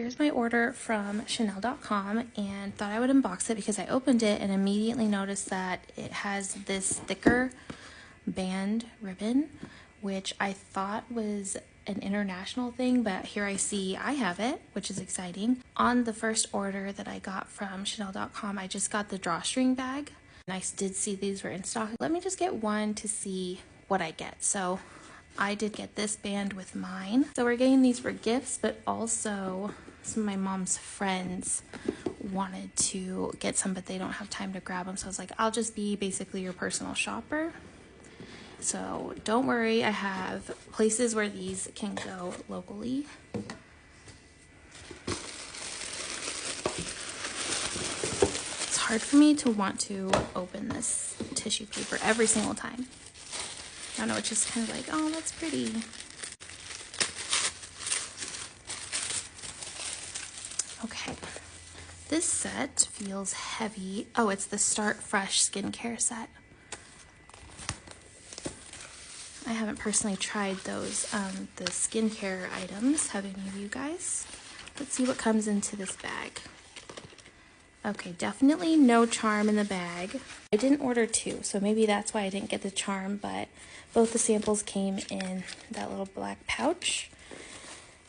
Here's my order from Chanel.com, and thought I would unbox it because I opened it and immediately noticed that it has this thicker band ribbon, which I thought was an international thing, but here I see I have it, which is exciting. On the first order that I got from Chanel.com, I just got the drawstring bag, and I did see these were in stock. Let me just get one to see what I get. So I did get this band with mine. So we're getting these for gifts, but also some of my mom's friends wanted to get some, but they don't have time to grab them. So I was like, I'll just be basically your personal shopper. So don't worry, I have places where these can go locally. It's hard for me to want to open this tissue paper every single time. I don't know, it's just kind of like, oh, that's pretty. Okay, this set feels heavy. Oh, it's the Start Fresh skincare set. I haven't personally tried those, the skincare items. Have any of you guys? Let's see what comes into this bag. Okay, definitely no charm in the bag. I didn't order two, so maybe that's why I didn't get the charm, but both the samples came in that little black pouch.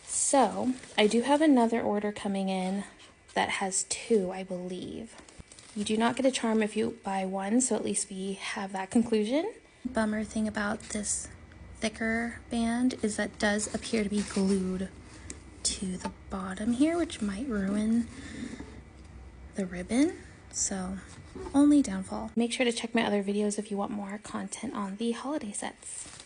So I do have another order coming in that has two, I believe. You do not get a charm if you buy one, so at least we have that conclusion. Bummer thing about this thicker band is that it does appear to be glued to the bottom here, which might ruin the ribbon. So only downfall. Make sure to check my other videos if you want more content on the holiday sets.